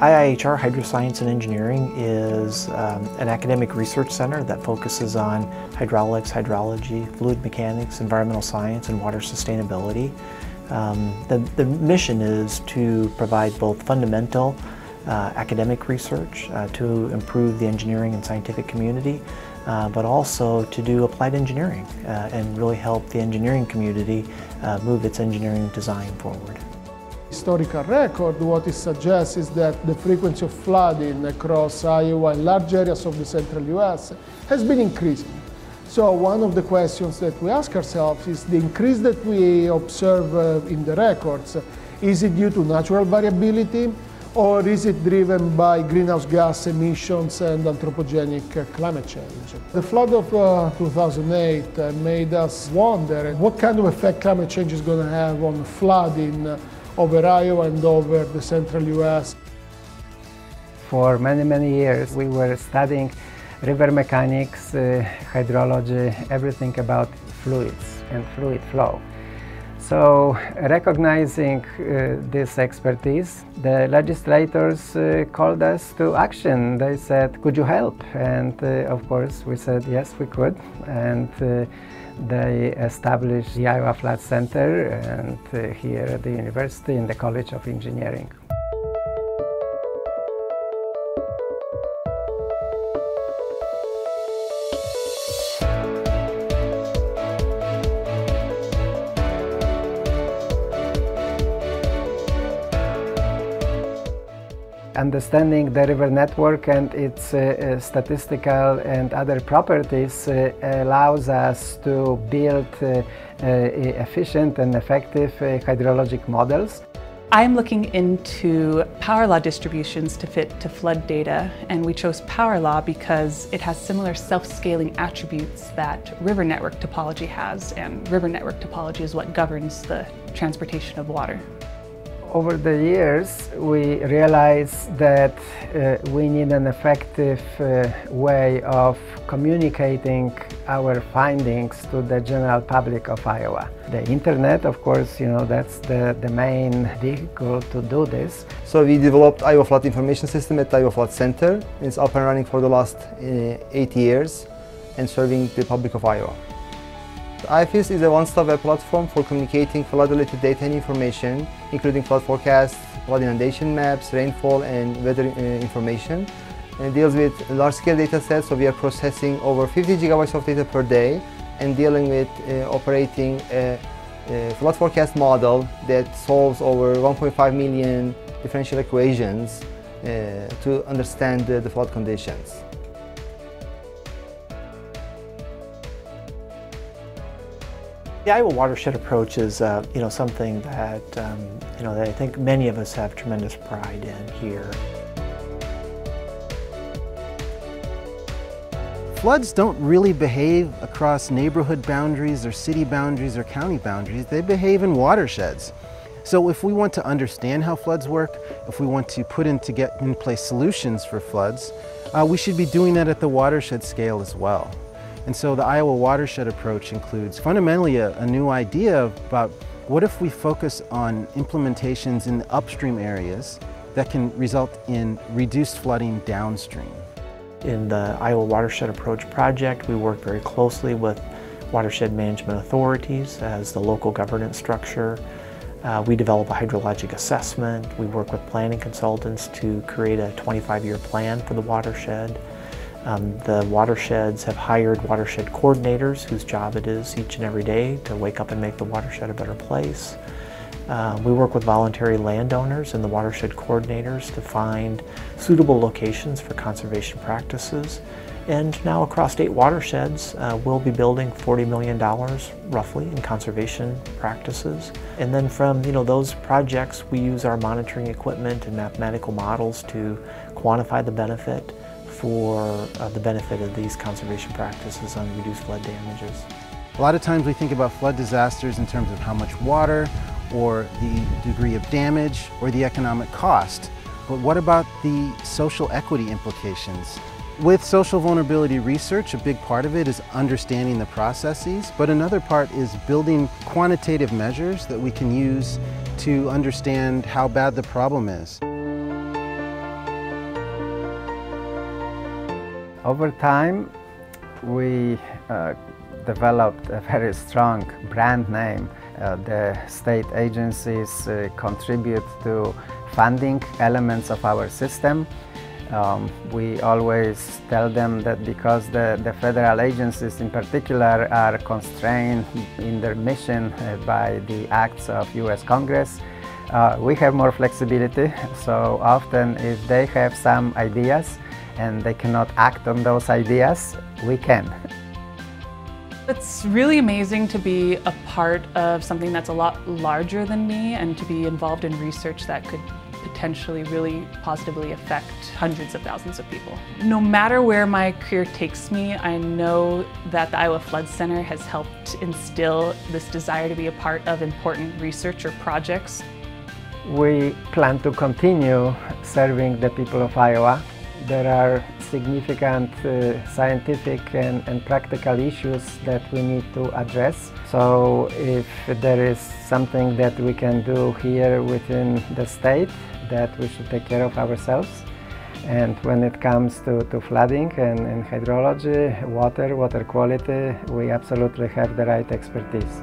IIHR-Hydroscience and Engineering is an academic research center that focuses on hydraulics, hydrology, fluid mechanics, environmental science, and water sustainability. The mission is to provide both fundamental academic research to improve the engineering and scientific community, but also to do applied engineering and really help the engineering community move its engineering design forward. Historical record, what it suggests is that the frequency of flooding across Iowa and large areas of the central US has been increasing. So one of the questions that we ask ourselves is the increase that we observe in the records, is it due to natural variability or is it driven by greenhouse gas emissions and anthropogenic climate change? The flood of 2008 made us wonder what kind of effect climate change is going to have on flooding over Iowa and over the central US. For many years we were studying river mechanics, hydrology, everything about fluids and fluid flow. So recognizing this expertise, the legislators called us to action. They said, could you help? And of course we said yes, we could. And they established the Iowa Flood Center and here at the university in the College of Engineering. Understanding the river network and its statistical and other properties allows us to build efficient and effective hydrologic models. I'm looking into power law distributions to fit to flood data, and we chose power law because it has similar self-scaling attributes that river network topology has, and river network topology is what governs the transportation of water. Over the years, we realized that we need an effective way of communicating our findings to the general public of Iowa. The internet, of course, that's the main vehicle to do this. So we developed Iowa Flood Information System at the Iowa Flood Center. It's up and running for the last 8 years and serving the public of Iowa. IFIS is a one-stop web platform for communicating flood-related data and information, including flood forecasts, flood inundation maps, rainfall, and weather information. And it deals with large-scale data sets, so we are processing over 50 gigabytes of data per day and dealing with operating a flood forecast model that solves over 1.5 million differential equations to understand the flood conditions. The Iowa Watershed Approach is something that that I think many of us have tremendous pride in here. Floods don't really behave across neighborhood boundaries or city boundaries or county boundaries. They behave in watersheds. So if we want to understand how floods work, if we want to get in place solutions for floods, we should be doing that at the watershed scale as well. And so the Iowa Watershed Approach includes fundamentally a new idea about what if we focus on implementations in the upstream areas that can result in reduced flooding downstream. In the Iowa Watershed Approach project, we work very closely with watershed management authorities as the local governance structure. We develop a hydrologic assessment. We work with planning consultants to create a 25-year plan for the watershed. The watersheds have hired watershed coordinators whose job it is each and every day to wake up and make the watershed a better place. We work with voluntary landowners and the watershed coordinators to find suitable locations for conservation practices. And now across 8 watersheds, we'll be building $40 million roughly in conservation practices. And then from those projects, we use our monitoring equipment and mathematical models to quantify the benefit for the benefit of these conservation practices on reduced flood damages. A lot of times we think about flood disasters in terms of how much water, or the degree of damage, or the economic cost. But what about the social equity implications? With social vulnerability research, a big part of it is understanding the processes, but another part is building quantitative measures that we can use to understand how bad the problem is. Over time, we developed a very strong brand name. The state agencies contribute to funding elements of our system. We always tell them that because the federal agencies in particular are constrained in their mission by the acts of US Congress, we have more flexibility. So often if they have some ideas and they cannot act on those ideas, we can. It's really amazing to be a part of something that's a lot larger than me and to be involved in research that could potentially really positively affect hundreds of thousands of people. No matter where my career takes me, I know that the Iowa Flood Center has helped instill this desire to be a part of important research or projects. We plan to continue serving the people of Iowa. There are significant scientific and practical issues that we need to address. So if there is something that we can do here within the state, that we should take care of ourselves. And when it comes to flooding and hydrology, water quality, we absolutely have the right expertise.